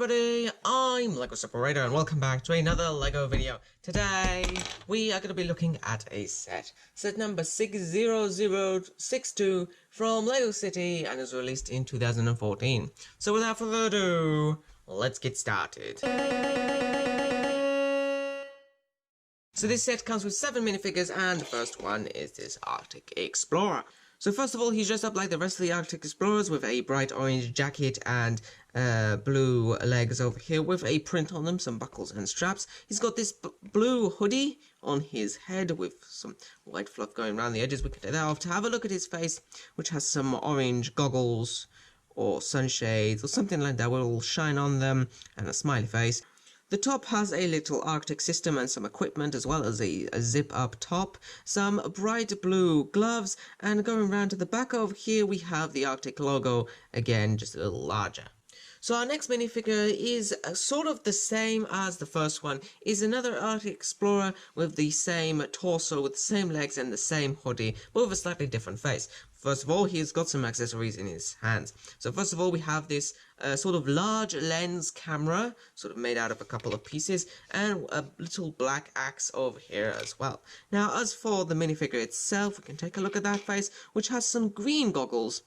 everybody, I'm LEGO Separator and welcome back to another LEGO video. Today, we are going to be looking at a set number 60062 from LEGO City and is released in 2014. So without further ado, let's get started. So this set comes with 7 minifigures and the first one is this Arctic Explorer. So first of all, he's dressed up like the rest of the Arctic Explorers with a bright orange jacket and blue legs over here with a print on them, some buckles and straps. He's got this blue hoodie on his head with some white fluff going around the edges. We can take that off to have a look at his face, which has some orange goggles or sunshades or something like that will shine on them, and a smiley face. The top has a little Arctic system and some equipment, as well as a zip-up top, some bright blue gloves, and going around to the back over here we have the Arctic logo, again just a little larger. So our next minifigure is sort of the same as the first one, is another Arctic Explorer with the same torso, with the same legs and the same hoodie, but with a slightly different face. First of all, he's got some accessories in his hands. So first of all, we have this sort of large lens camera, sort of made out of a couple of pieces, and a little black axe over here as well. Now, as for the minifigure itself, we can take a look at that face, which has some green goggles,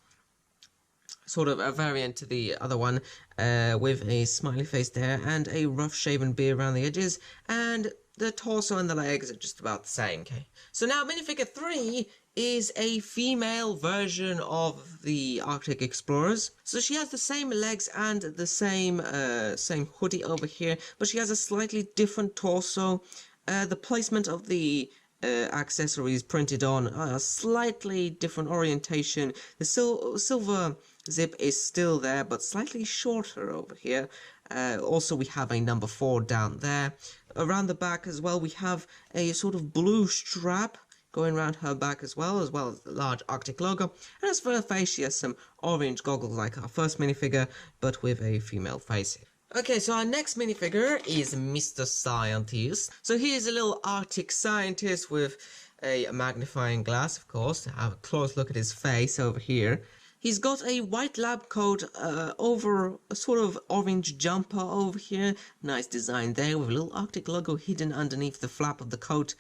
sort of a variant to the other one, with a smiley face there, and a rough shaven beard around the edges, and the torso and the legs are just about the same, okay? So now minifigure 3 is a female version of the Arctic Explorers. So she has the same legs and the same hoodie over here, but she has a slightly different torso. The placement of the accessories printed on a slightly different orientation. The silver zip is still there, but slightly shorter over here. Also, we have a number 4 down there. Around the back as well, we have a sort of blue strap going around her back as well as the large Arctic logo. And as for her face, she has some orange goggles like our first minifigure, but with a female face. Okay, so our next minifigure is Mr. Scientist. So here's a little Arctic scientist with a magnifying glass, of course, to have a close look at his face over here. He's got a white lab coat over a sort of orange jumper over here. Nice design there with a little Arctic logo hidden underneath the flap of the coat.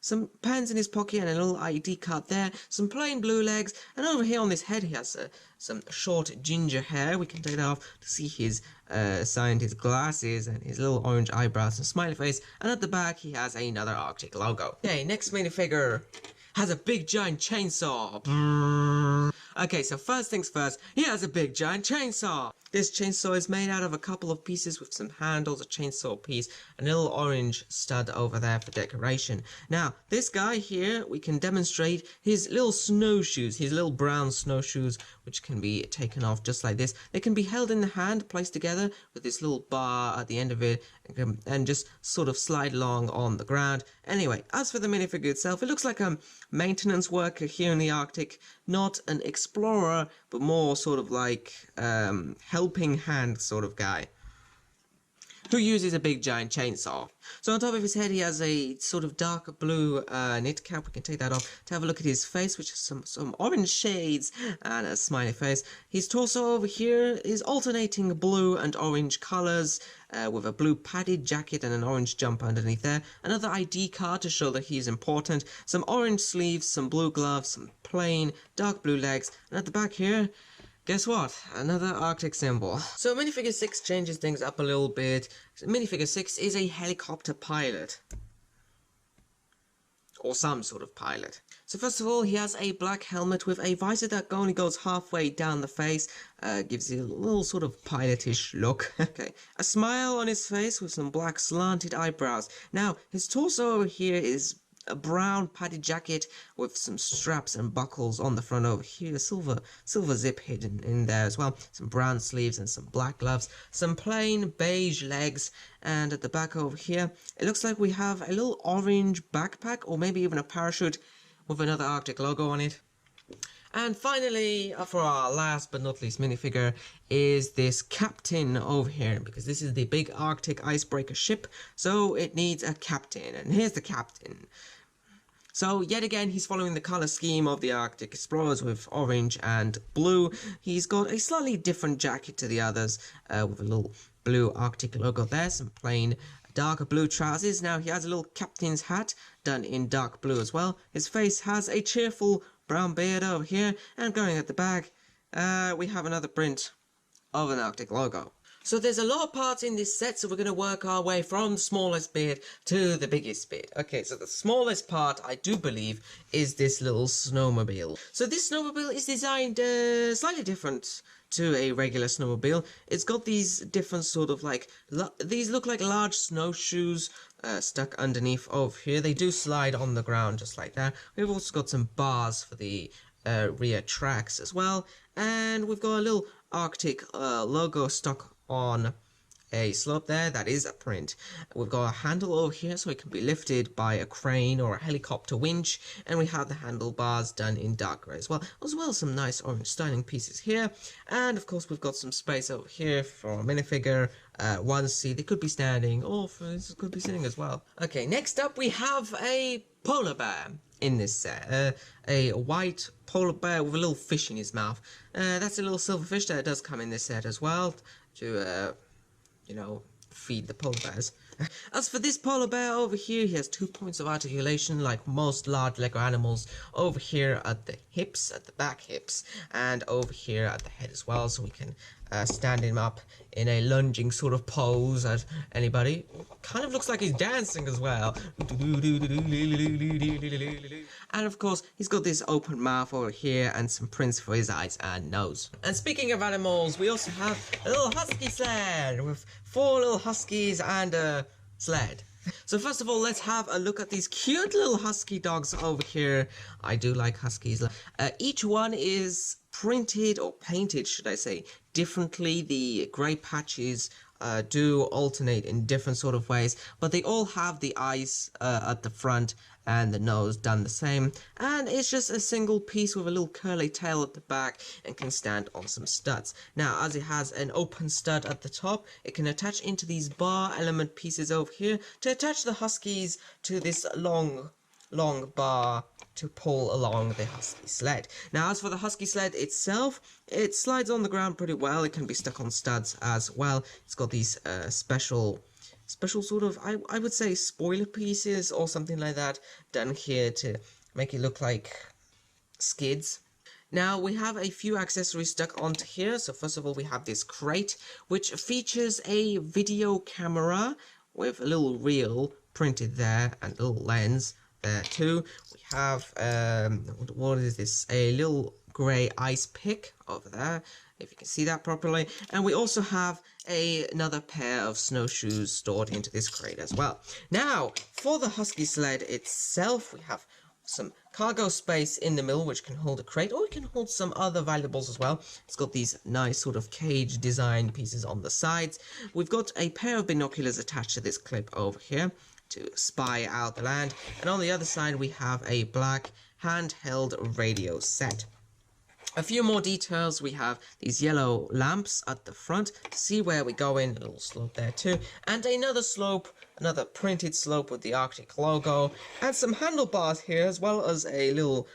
Some pens in his pocket and a little ID card there, some plain blue legs, and over here on his head he has some short ginger hair. We can take that off to see his scientist glasses and his little orange eyebrows and smiley face, and at the back he has another Arctic logo. Okay, next minifigure has a big giant chainsaw. Okay, so first things first, he has a big giant chainsaw. This chainsaw is made out of a couple of pieces with some handles, a chainsaw piece, and a little orange stud over there for decoration. Now, this guy here, we can demonstrate his little snowshoes, his little brown snowshoes, which can be taken off just like this. They can be held in the hand, placed together with this little bar at the end of it, and just sort of slide along on the ground. Anyway, as for the minifigure itself, it looks like a maintenance worker here in the Arctic, not an explorer, but more sort of like helping hand sort of guy who uses a big giant chainsaw. So on top of his head he has a sort of dark blue knit cap. We can take that off to have a look at his face, which is some orange shades and a smiley face. His torso over here is alternating blue and orange colours, with a blue padded jacket and an orange jumper underneath there. Another ID card to show that he's important. Some orange sleeves, some blue gloves, some plain dark blue legs, and at the back here, guess what? Another Arctic symbol. So minifigure 6 changes things up a little bit. Minifigure 6 is a helicopter pilot, or some sort of pilot. So first of all, he has a black helmet with a visor that only goes halfway down the face, gives you a little sort of pilotish look. Okay, a smile on his face with some black slanted eyebrows. Now, his torso over here is a brown padded jacket with some straps and buckles on the front over here, silver zip hidden in there as well, some brown sleeves and some black gloves, some plain beige legs, and at the back over here it looks like we have a little orange backpack or maybe even a parachute with another Arctic logo on it. And finally, for our last but not least minifigure, is this captain over here, because this is the big Arctic icebreaker ship, so it needs a captain, and here's the captain. So yet again, he's following the color scheme of the Arctic Explorers with orange and blue. He's got a slightly different jacket to the others, with a little blue Arctic logo there, some plain dark blue trousers. Now he has a little captain's hat done in dark blue as well. His face has a cheerful brown beard over here, and going at the back, we have another print of an Arctic logo. So there's a lot of parts in this set, so we're going to work our way from the smallest bit to the biggest bit. Okay, so the smallest part, I do believe, is this little snowmobile. So this snowmobile is designed slightly different to a regular snowmobile. It's got these different sort of like, these look like large snowshoes stuck underneath over here. They do slide on the ground just like that. We've also got some bars for the rear tracks as well. And we've got a little Arctic logo stuck on a slope there. That is a print. We've got a handle over here so it can be lifted by a crane or a helicopter winch, and we have the handlebars done in dark grey as well some nice orange styling pieces here, and of course we've got some space over here for a minifigure, one seat. They could be standing, or this could be sitting as well. Okay, next up we have a polar bear in this set, a white polar bear with a little fish in his mouth. That's a little silverfish that does come in this set as well to you know, feed the polar bears. As for this polar bear over here, he has 2 points of articulation like most large Lego animals, over here at the hips, at the back hips, and over here at the head as well, so we can stand him up in a lunging sort of pose at anybody. Kind of looks like he's dancing as well. And of course, he's got this open mouth over here and some prints for his eyes and nose. And speaking of animals, we also have a little husky sled with 4 little huskies and a sled. So first of all, let's have a look at these cute little husky dogs over here. I do like huskies. Each one is printed, or painted should I say, differently. The grey patches do alternate in different sort of ways, but they all have the eyes at the front and the nose done the same, and it's just a single piece with a little curly tail at the back and can stand on some studs. Now, as it has an open stud at the top, it can attach into these bar element pieces over here to attach the huskies to this long bar to pull along the husky sled. Now, as for the husky sled itself, it slides on the ground pretty well. It can be stuck on studs as well. It's got these special sort of, I would say, spoiler pieces or something like that done here to make it look like skids. Now, we have a few accessories stuck onto here. So first of all, we have this crate, which features a video camera with a little reel printed there and a little lens there too. We have, what is this? A little grey ice pick over there, if you can see that properly. And we also have another pair of snowshoes stored into this crate as well. Now, for the husky sled itself, we have some cargo space in the middle, which can hold a crate, or it can hold some other valuables as well. It's got these nice sort of cage design pieces on the sides. We've got a pair of binoculars attached to this clip over here to spy out the land, and on the other side we have a black handheld radio set. A few more details: we have these yellow lamps at the front to see where we're going, a little slope there too, and another slope, another printed slope with the Arctic logo, and some handlebars here, as well as a little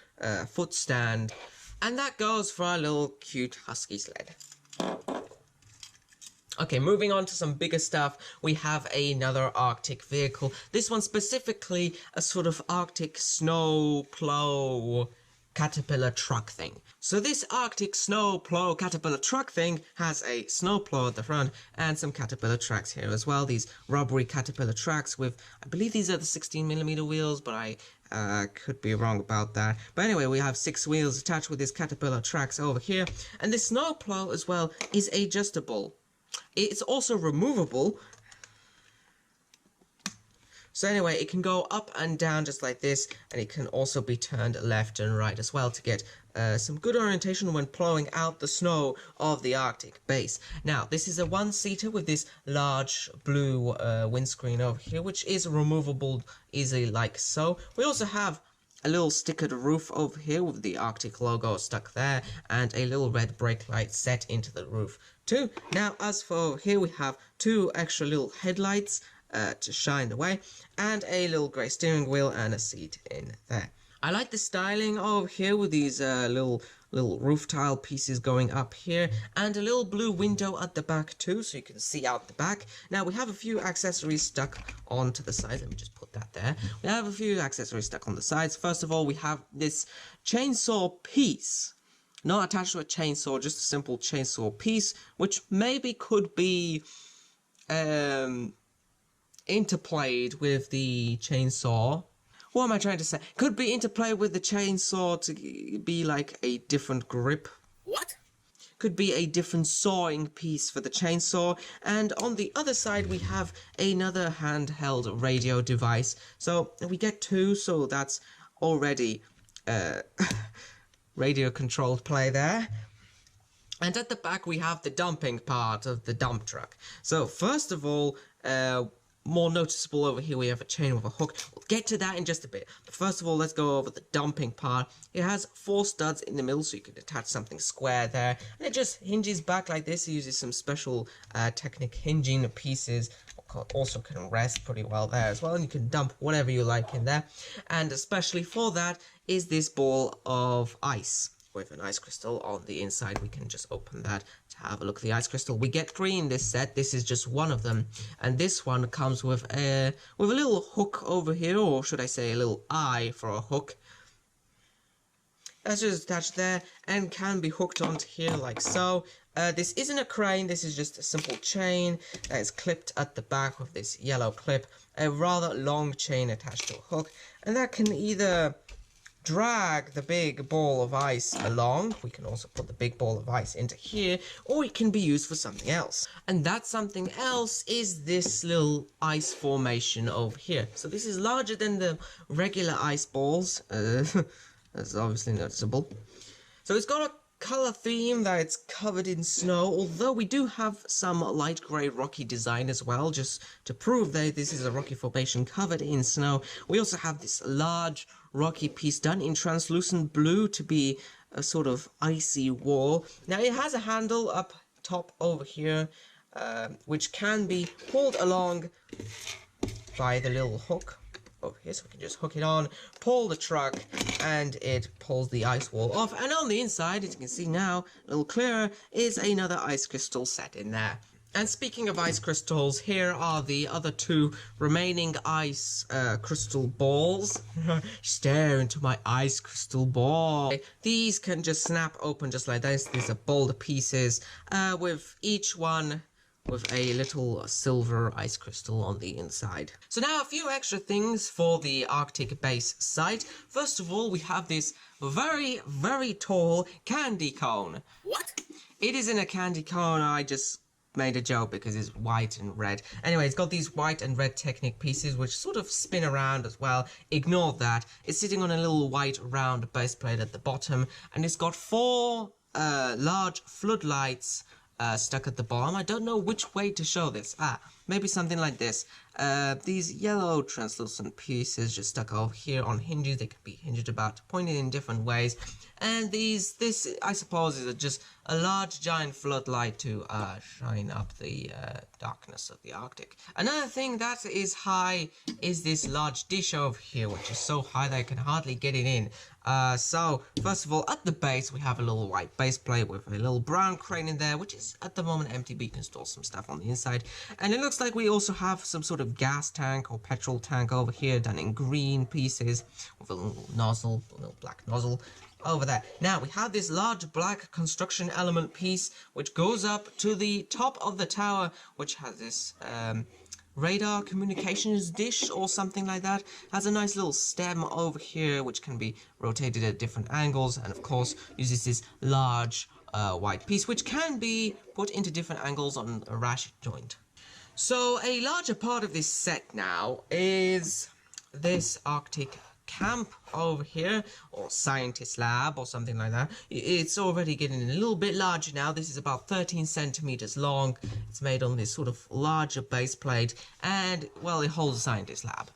foot stand. And that goes for our little cute husky sled. Okay, moving on to some bigger stuff, we have another Arctic vehicle. This one specifically a sort of Arctic snow plow caterpillar truck thing. So this Arctic snow plow caterpillar truck thing has a snow plow at the front and some caterpillar tracks here as well. These rubbery caterpillar tracks with, I believe these are the 16mm wheels, but I could be wrong about that. But anyway, we have 6 wheels attached with these caterpillar tracks over here. And this snow plow as well is adjustable. It's also removable. So anyway, it can go up and down just like this, and it can also be turned left and right as well to get some good orientation when plowing out the snow of the Arctic base. Now, this is a one-seater with this large blue windscreen over here, which is removable easily like so. We also have a little stickered roof over here with the Arctic logo stuck there, and a little red brake light set into the roof too. Now, as for here, we have 2 extra little headlights to shine the way, and a little grey steering wheel and a seat in there. I like the styling over here with these little little roof tile pieces going up here, and a little blue window at the back too, so you can see out the back. Now we have a few accessories stuck onto the sides. Let me just put that there. We have a few accessories stuck on the sides. First of all, we have this chainsaw piece. Not attached to a chainsaw, just a simple chainsaw piece, which maybe could be interplayed with the chainsaw. What am I trying to say? Could be interplayed with the chainsaw to be like a different grip. What? Could be a different sawing piece for the chainsaw. And on the other side we have another handheld radio device. So we get two, so that's already radio controlled play there. And at the back we have the dumping part of the dump truck. So first of all, more noticeable over here we have a chain with a hook. We'll get to that in just a bit. But first of all, let's go over the dumping part. It has 4 studs in the middle, so you can attach something square there. And it just hinges back like this. It uses some special technique hinging pieces. Also can rest pretty well there as well. And you can dump whatever you like in there. And especially for that is this ball of ice with an ice crystal on the inside. We can just open that to have a look at the ice crystal. We get 3 in this set. This is just one of them, and this one comes with a little hook over here, or should I say a little eye for a hook. That's just attached there and can be hooked onto here like so. This isn't a crane, this is just a simple chain that is clipped at the back with this yellow clip. A rather long chain attached to a hook, and that can either drag the big ball of ice along. We can also put the big ball of ice into here, or it can be used for something else. And that something else is this little ice formation over here. So this is larger than the regular ice balls. That's obviously noticeable. So it's got a color theme that it's covered in snow, although we do have some light grey rocky design as well, just to prove that this is a rocky formation covered in snow. We also have this large rocky piece done in translucent blue to be a sort of icy wall. Now it has a handle up top over here, which can be pulled along by the little hook over here, so we can just hook it on, pull the truck, and it pulls the ice wall off. And on the inside, as you can see now, a little clearer, is another ice crystal set in there. And speaking of ice crystals, here are the other 2 remaining ice crystal balls. Stare into my ice crystal ball. These can just snap open just like this. These are boulder pieces, with each one with a little silver ice crystal on the inside. So now a few extra things for the Arctic base site. First of all, we have this very, very tall candy cone. What? It isn't a candy cone, I just made a joke because it's white and red. Anyway, it's got these white and red Technic pieces which sort of spin around as well. Ignore that. It's sitting on a little white round base plate at the bottom, and it's got 4 large floodlights stuck at the bottom. I don't know which way to show this. Maybe something like this. These yellow translucent pieces just stuck over here on hinges. They could be hinged about, pointed in different ways. And this I suppose is just a large giant floodlight to shine up the darkness of the Arctic. Another thing that is high is this large dish over here, which is so high that I can hardly get it in. So first of all, at the base we have a little white base plate with a little brown crane in there, which is at the moment empty, but you can store some stuff on the inside. And it looks like we also have some sort of gas tank or petrol tank over here done in green pieces with a little nozzle, a little black nozzle over there. Now we have this large black construction element piece which goes up to the top of the tower, which has this radar communications dish or something like that. Has a nice little stem over here which can be rotated at different angles, and of course uses this large white piece which can be put into different angles on a ratchet joint. So a larger part of this set now is this Arctic camp over here, or scientist lab or something like that. It's already getting a little bit larger now. This is about 13 centimeters long. It's made on this sort of larger base plate, and well, it holds a scientist lab.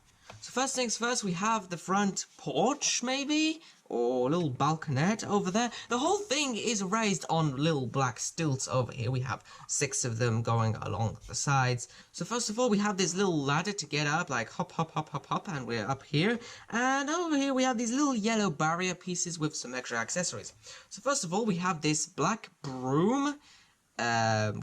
So first things first, we have the front porch, maybe? Or a little balconette over there. The whole thing is raised on little black stilts over here. We have 6 of them going along the sides. So first of all, we have this little ladder to get up, like hop, hop, hop, hop, hop, and we're up here. And over here we have these little yellow barrier pieces with some extra accessories. So first of all, we have this black broom,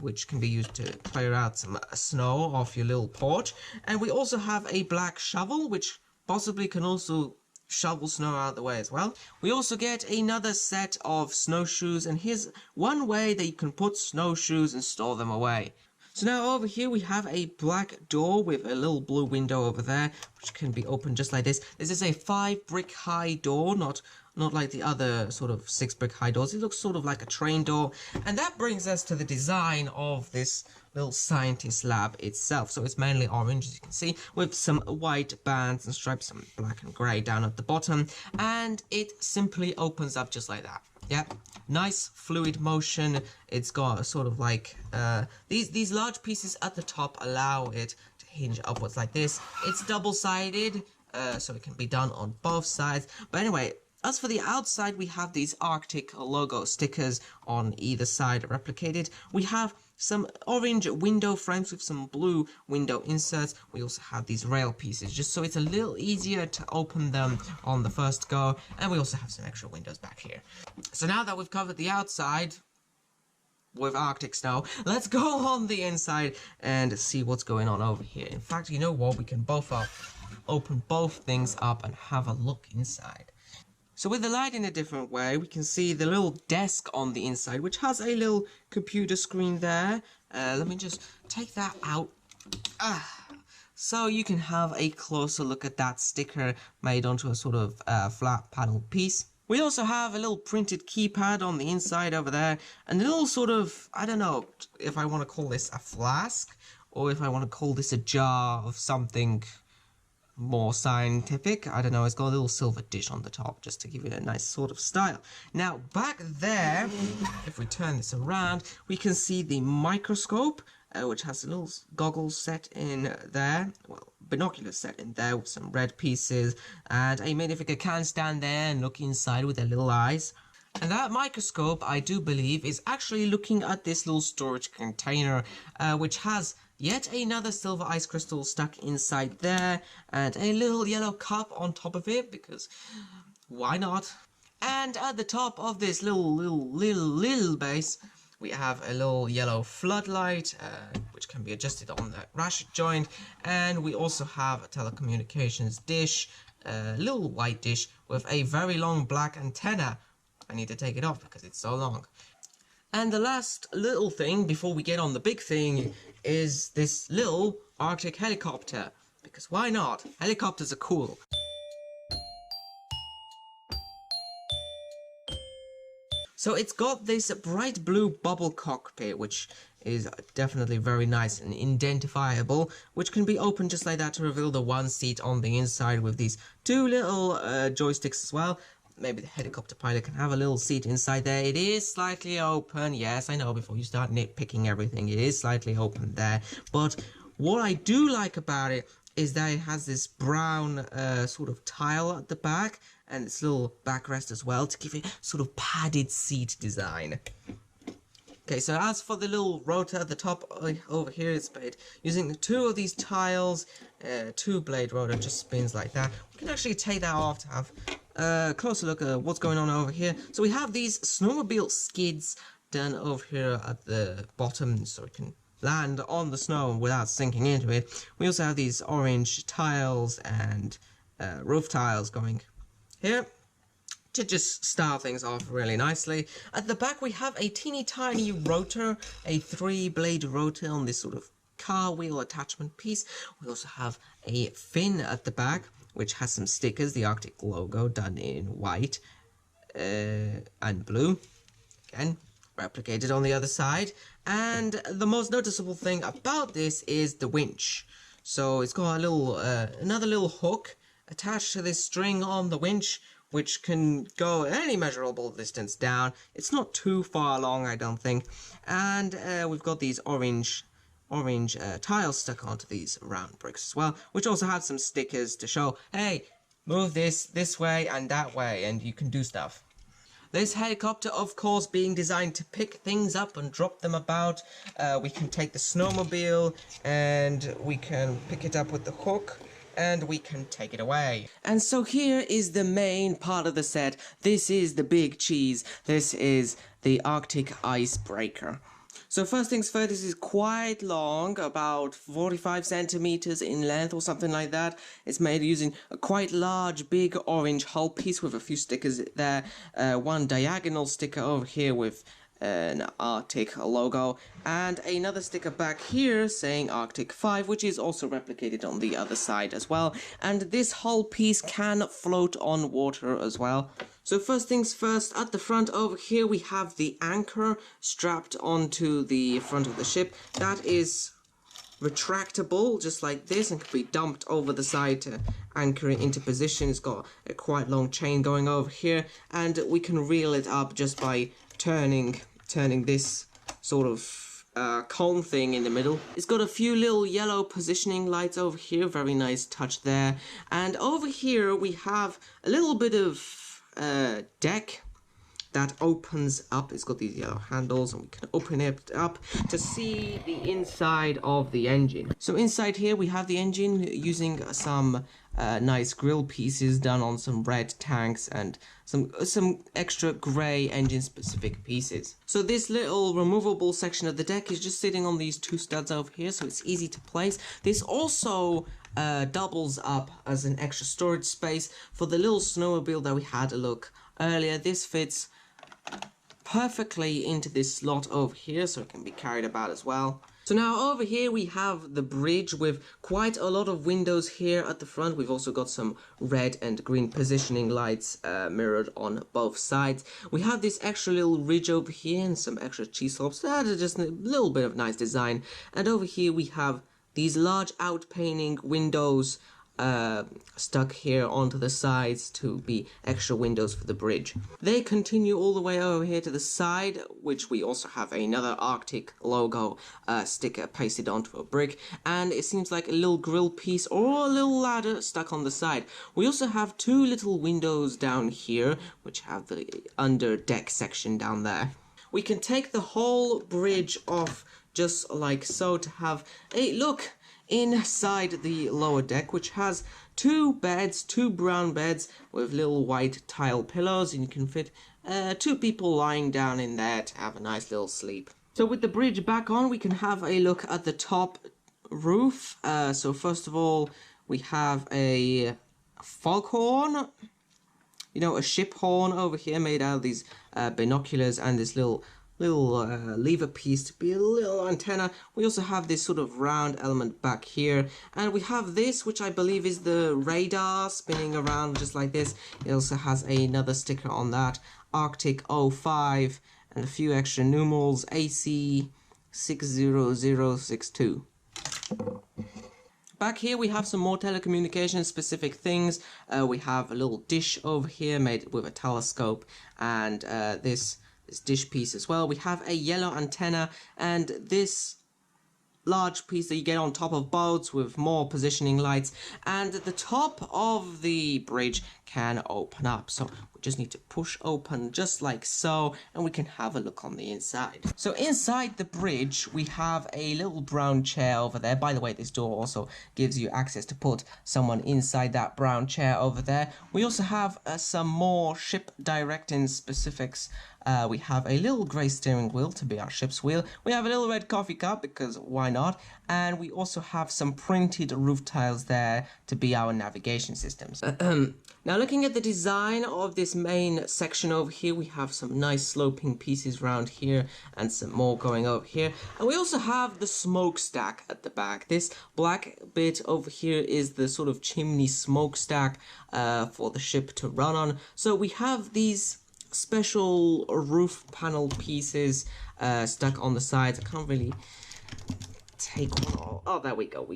which can be used to clear out some snow off your little porch. And we also have a black shovel, which possibly can also shovel snow out of the way as well. We also get another set of snowshoes, and here's one way that you can put snowshoes and store them away. So now over here we have a black door with a little blue window over there, which can be opened just like this. This is a 5 brick high door, not like the other sort of 6 brick high doors. It looks sort of like a train door. And that brings us to the design of this little scientist lab itself. So it's mainly orange, as you can see, with some white bands and stripes, some black and grey down at the bottom. And it simply opens up just like that. Yep, nice fluid motion. It's got a sort of like, these large pieces at the top allow it to hinge upwards like this. It's double-sided, so it can be done on both sides. But anyway, as for the outside, we have these Arctic logo stickers on either side replicated. We have some orange window frames with some blue window inserts. We also have these rail pieces, just so it's a little easier to open them on the first go. And we also have some extra windows back here. So now that we've covered the outside with Arctic snow, let's go on the inside and see what's going on over here. In fact, you know what? We can both open both things up and have a look inside. So with the light in a different way, we can see the little desk on the inside, which has a little computer screen there. Let me just take that out. So you can have a closer look at that sticker made onto a sort of flat panel piece. We also have a little printed keypad on the inside over there, and a little sort of, I don't know if I want to call this a flask, or if I want to call this a jar of something more scientific. I don't know, it's got a little silver dish on the top just to give it a nice sort of style. Now back there, if we turn this around, we can see the microscope, which has a little goggles set in there, well, binoculars set in there with some red pieces, and a magnifier can stand there and look inside with their little eyes. And that microscope, I do believe, is actually looking at this little storage container, which has yet another silver ice crystal stuck inside there, and a little yellow cup on top of it, because why not? And at the top of this little base, we have a little yellow floodlight, which can be adjusted on that ratchet joint, and we also have a telecommunications dish, a little white dish with a very long black antenna. I need to take it off because it's so long. And the last little thing before we get on the big thing is this little Arctic helicopter, because why not? Helicopters are cool. So it's got this bright blue bubble cockpit, which is definitely very nice and identifiable, which can be opened just like that to reveal the one seat on the inside with these 2 little joysticks as well. Maybe the helicopter pilot can have a little seat inside there. It is slightly open. Yes, I know, before you start nitpicking everything, it is slightly open there. But what I do like about it is that it has this brown sort of tile at the back, and this little backrest as well to give it sort of padded seat design. Okay, so as for the little rotor at the top over here, it's made using 2 of these tiles. 2-blade rotor just spins like that. We can actually take that off to have a closer look at what's going on over here. So we have these snowmobile skids done over here at the bottom, so it can land on the snow without sinking into it. We also have these orange tiles and roof tiles going here to just start things off really nicely. At the back we have a teeny tiny rotor, a 3-blade rotor on this sort of car wheel attachment piece. We also have a fin at the back, which has some stickers, the Arctic logo done in white and blue. Again, replicated on the other side. And the most noticeable thing about this is the winch. So it's got a little, another little hook attached to this string on the winch, which can go any measurable distance down. It's not too far along, I don't think. And we've got these orange orange tiles stuck onto these round bricks as well, which also have some stickers to show, hey, move this way and that way, and you can do stuff. This helicopter, of course, being designed to pick things up and drop them about. We can take the snowmobile and we can pick it up with the hook and we can take it away. And so here is the main part of the set. This is the big cheese. This is the Arctic Icebreaker. So first things first, this is quite long, about 45 centimeters in length or something like that. It's made using a quite large, big orange hull piece with a few stickers there. One diagonal sticker over here with an Arctic logo, and another sticker back here saying Arctic 5, which is also replicated on the other side as well. And this hull piece can float on water as well. So first things first, at the front over here we have the anchor strapped onto the front of the ship. That is retractable, just like this, and can be dumped over the side to anchor it into position. It's got a quite long chain going over here, and we can reel it up just by turning this sort of cone thing in the middle. It's got a few little yellow positioning lights over here, very nice touch there. And over here we have a little bit of deck that opens up. It's got these yellow handles and we can open it up to see the inside of the engine. So inside here we have the engine using some nice grill pieces done on some red tanks and some extra grey engine specific pieces. So this little removable section of the deck is just sitting on these two studs over here, so it's easy to place. This also doubles up as an extra storage space for the little snowmobile that we had a look earlier. This fits perfectly into this slot over here, so it can be carried about as well. So now over here we have the bridge with quite a lot of windows here at the front. We've also got some red and green positioning lights mirrored on both sides. We have this extra little ridge over here and some extra cheese slopes. That is just a little bit of nice design. And over here we have these large outpainting windows stuck here onto the sides to be extra windows for the bridge. They continue all the way over here to the side, which we also have another Arctic logo sticker pasted onto a brick, and it seems like a little grill piece or a little ladder stuck on the side. We also have two little windows down here, which have the under deck section down there. We can take the whole bridge off just like so to have a look inside the lower deck, which has two brown beds with little white tile pillows, and you can fit two people lying down in there to have a nice little sleep. So with the bridge back on, we can have a look at the top roof. So first of all, we have a foghorn, you know, a ship horn over here made out of these binoculars, and this little lever piece to be a little antenna. We also have this sort of round element back here, and we have this, which I believe is the radar spinning around just like this. It also has another sticker on that, Arctic 05, and a few extra numerals, AC 60062. Back here we have some more telecommunication specific things. We have a little dish over here made with a telescope, and this dish piece as well. We have a yellow antenna and this large piece that you get on top of boats with more positioning lights, and the top of the bridge can open up, so we just need to push open just like so, and we can have a look on the inside. So inside the bridge we have a little brown chair over there. By the way, this door also gives you access to put someone inside that brown chair over there. We also have some more ship directing specifics. We have a little grey steering wheel to be our ship's wheel. We have a little red coffee cup, because why not? And we also have some printed roof tiles there to be our navigation systems. Now looking at the design of this main section over here, we have some nice sloping pieces around here and some more going over here. And we also have the smokestack at the back. This black bit over here is the sort of chimney smokestack for the ship to run on. So we have these special roof panel pieces stuck on the sides. I can't really take one off. Oh, there we go.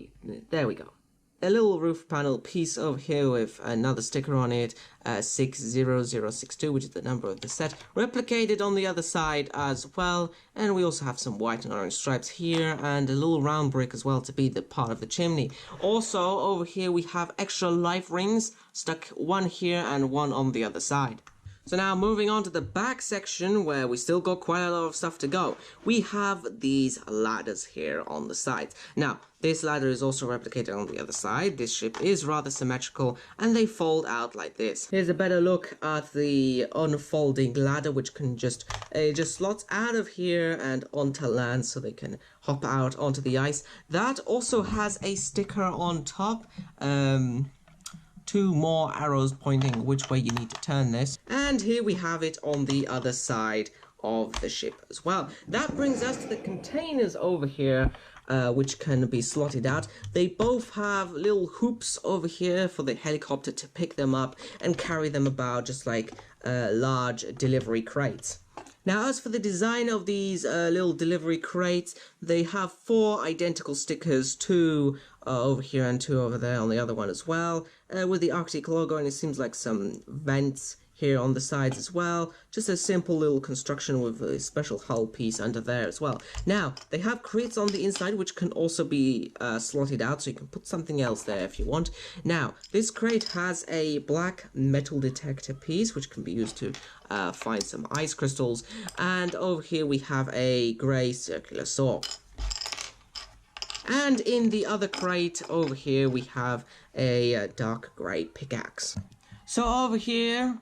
There we go. a little roof panel piece over here with another sticker on it, 60062, which is the number of the set, replicated on the other side as well. And we also have some white and orange stripes here, and a little round brick as well to be the part of the chimney. Also over here we have extra life rings stuck, one here and one on the other side. So now moving on to the back section, where we still got quite a lot of stuff to go. We have these ladders here on the sides. Now, this ladder is also replicated on the other side. This ship is rather symmetrical, and they fold out like this. Here's a better look at the unfolding ladder, which can just slots out of here and onto land, so they can hop out onto the ice. That also has a sticker on top. Two more arrows pointing which way you need to turn this. And here we have it on the other side of the ship as well. That brings us to the containers over here, which can be slotted out. They both have little hoops over here for the helicopter to pick them up and carry them about, just like large delivery crates. Now, as for the design of these little delivery crates, they have 4 identical stickers, 2 over here and 2 over there on the other one as well, with the Arctic logo, and it seems like some vents here on the sides as well. Just a simple little construction with a special hull piece under there as well. Now, they have crates on the inside which can also be slotted out, so you can put something else there if you want. Now, this crate has a black metal detector piece which can be used to find some ice crystals, and over here we have a grey circular saw. And in the other crate over here we have a dark grey pickaxe. So over here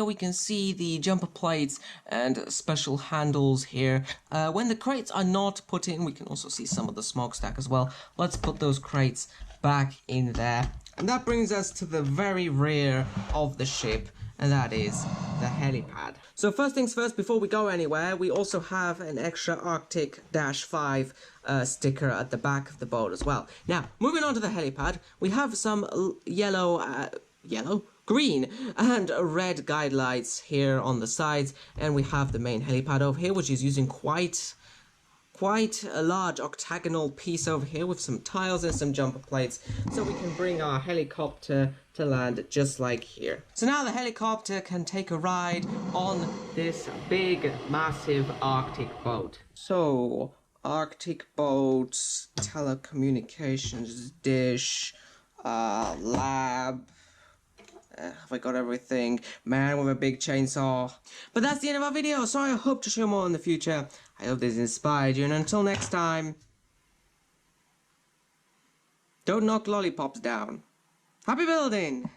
we can see the jumper plates and special handles here. When the crates are not put in, we can also see some of the smokestack as well. Let's put those crates back in there. And that brings us to the very rear of the ship, and that is the helipad. So first things first, before we go anywhere, we also have an extra Arctic-5 sticker at the back of the boat as well. Now, moving on to the helipad, we have some green and red guide lights here on the sides, and we have the main helipad over here, which is using quite a large octagonal piece over here with some tiles and some jumper plates, so we can bring our helicopter to land just like here. So now the helicopter can take a ride on this big, massive Arctic boat. So, Arctic boats, telecommunications dish, lab. Have I got everything? Man with a big chainsaw. But that's the end of our video, so I hope to show more in the future. I hope this inspired you, and until next time, don't knock lollipops down. Happy building!